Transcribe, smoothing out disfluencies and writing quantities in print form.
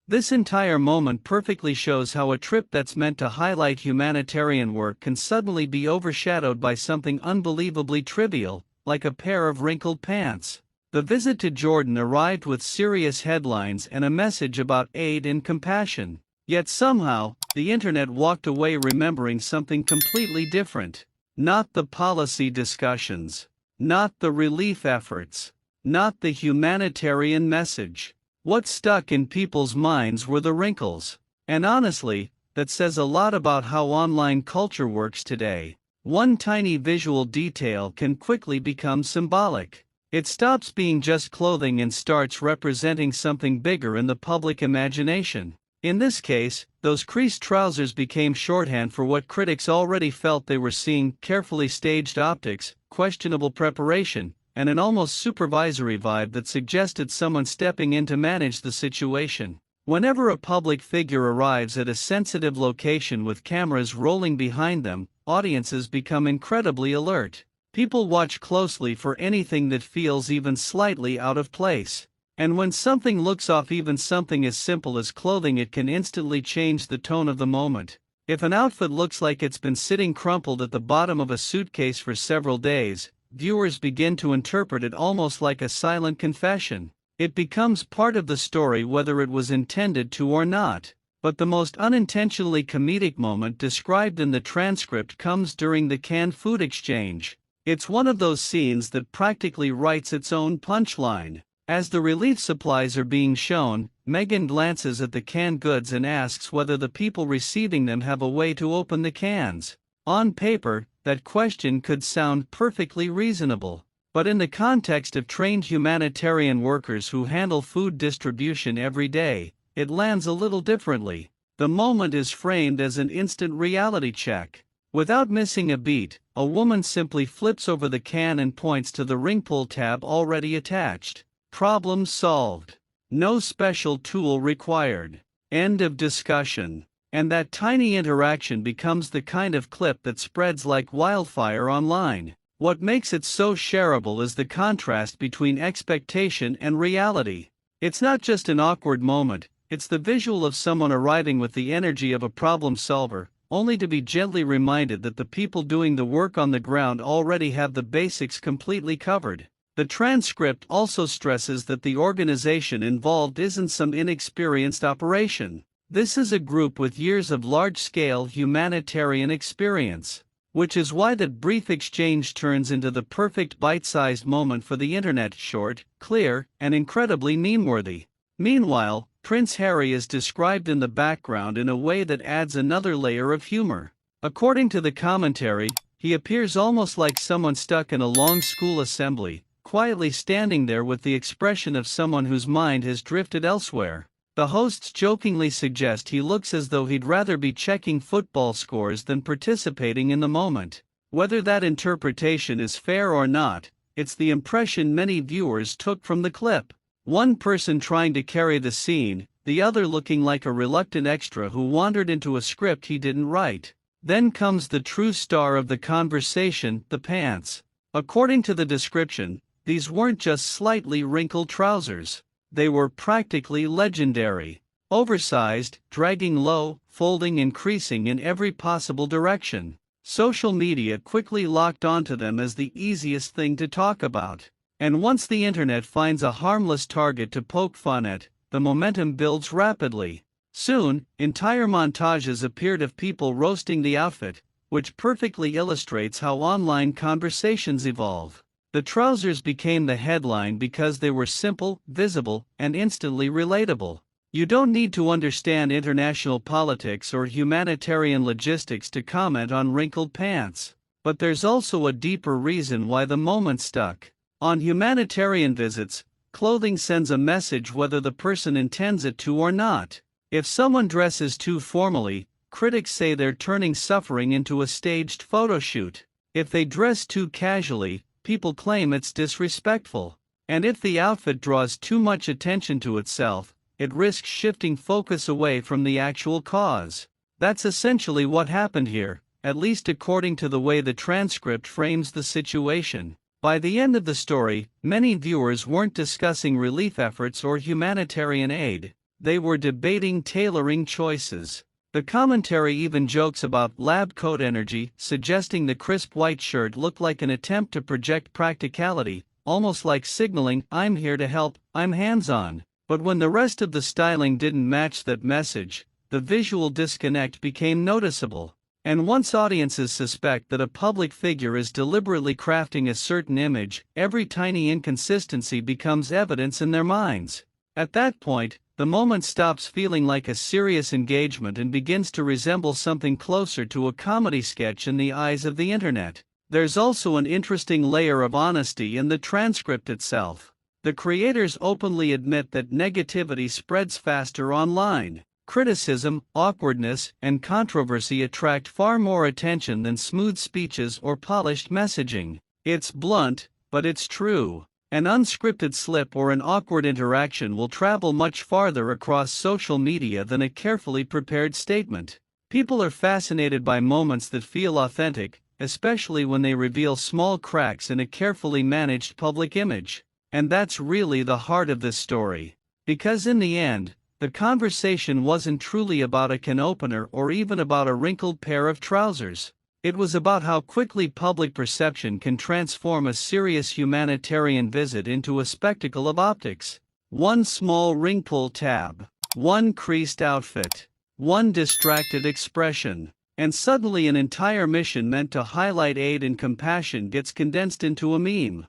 This entire moment perfectly shows how a trip that's meant to highlight humanitarian work can suddenly be overshadowed by something unbelievably trivial, like a pair of wrinkled pants. The visit to Jordan arrived with serious headlines and a message about aid and compassion. Yet somehow, the internet walked away remembering something completely different. Not the policy discussions. Not the relief efforts. Not the humanitarian message. What stuck in people's minds were the wrinkles. And honestly, that says a lot about how online culture works today. One tiny visual detail can quickly become symbolic. It stops being just clothing and starts representing something bigger in the public imagination. In this case, those creased trousers became shorthand for what critics already felt they were seeing: carefully staged optics, questionable preparation, and an almost supervisory vibe that suggested someone stepping in to manage the situation. Whenever a public figure arrives at a sensitive location with cameras rolling behind them, audiences become incredibly alert. People watch closely for anything that feels even slightly out of place. And when something looks off, even something as simple as clothing, it can instantly change the tone of the moment. If an outfit looks like it's been sitting crumpled at the bottom of a suitcase for several days, viewers begin to interpret it almost like a silent confession. It becomes part of the story whether it was intended to or not. But the most unintentionally comedic moment described in the transcript comes during the canned food exchange. It's one of those scenes that practically writes its own punchline. As the relief supplies are being shown, Megan glances at the canned goods and asks whether the people receiving them have a way to open the cans. On paper, that question could sound perfectly reasonable. But in the context of trained humanitarian workers who handle food distribution every day, it lands a little differently. The moment is framed as an instant reality check. Without missing a beat, a woman simply flips over the can and points to the ring pull tab already attached. Problem solved. No special tool required. End of discussion. And that tiny interaction becomes the kind of clip that spreads like wildfire online. What makes it so shareable is the contrast between expectation and reality. It's not just an awkward moment, it's the visual of someone arriving with the energy of a problem solver, only to be gently reminded that the people doing the work on the ground already have the basics completely covered. The transcript also stresses that the organization involved isn't some inexperienced operation. This is a group with years of large-scale humanitarian experience. Which is why that brief exchange turns into the perfect bite-sized moment for the internet: short, clear, and incredibly meme-worthy. Meanwhile, Prince Harry is described in the background in a way that adds another layer of humor. According to the commentary, he appears almost like someone stuck in a long school assembly, quietly standing there with the expression of someone whose mind has drifted elsewhere. The hosts jokingly suggest he looks as though he'd rather be checking football scores than participating in the moment. Whether that interpretation is fair or not, it's the impression many viewers took from the clip. One person trying to carry the scene, the other looking like a reluctant extra who wandered into a script he didn't write. Then comes the true star of the conversation: the pants. According to the description, these weren't just slightly wrinkled trousers. They were practically legendary. Oversized, dragging low, folding and creasing in every possible direction. Social media quickly locked onto them as the easiest thing to talk about. And once the internet finds a harmless target to poke fun at, the momentum builds rapidly. Soon, entire montages appeared of people roasting the outfit, which perfectly illustrates how online conversations evolve. The trousers became the headline because they were simple, visible, and instantly relatable. You don't need to understand international politics or humanitarian logistics to comment on wrinkled pants. But there's also a deeper reason why the moment stuck. On humanitarian visits, clothing sends a message whether the person intends it to or not. If someone dresses too formally, critics say they're turning suffering into a staged photo shoot. If they dress too casually, people claim it's disrespectful. And if the outfit draws too much attention to itself, it risks shifting focus away from the actual cause. That's essentially what happened here, at least according to the way the transcript frames the situation. By the end of the story, many viewers weren't discussing relief efforts or humanitarian aid. they were debating tailoring choices. The commentary even jokes about lab coat energy, suggesting the crisp white shirt looked like an attempt to project practicality, almost like signaling, "I'm here to help, I'm hands-on." But when the rest of the styling didn't match that message, the visual disconnect became noticeable. And once audiences suspect that a public figure is deliberately crafting a certain image, every tiny inconsistency becomes evidence in their minds. At that point, the moment stops feeling like a serious engagement and begins to resemble something closer to a comedy sketch in the eyes of the internet. There's also an interesting layer of honesty in the transcript itself. The creators openly admit that negativity spreads faster online. Criticism, awkwardness, and controversy attract far more attention than smooth speeches or polished messaging. It's blunt, but it's true. An unscripted slip or an awkward interaction will travel much farther across social media than a carefully prepared statement. People are fascinated by moments that feel authentic, especially when they reveal small cracks in a carefully managed public image. And that's really the heart of this story. Because in the end, the conversation wasn't truly about a can opener or even about a wrinkled pair of trousers. It was about how quickly public perception can transform a serious humanitarian visit into a spectacle of optics. One small ring pull tab, one creased outfit, one distracted expression, and suddenly an entire mission meant to highlight aid and compassion gets condensed into a meme.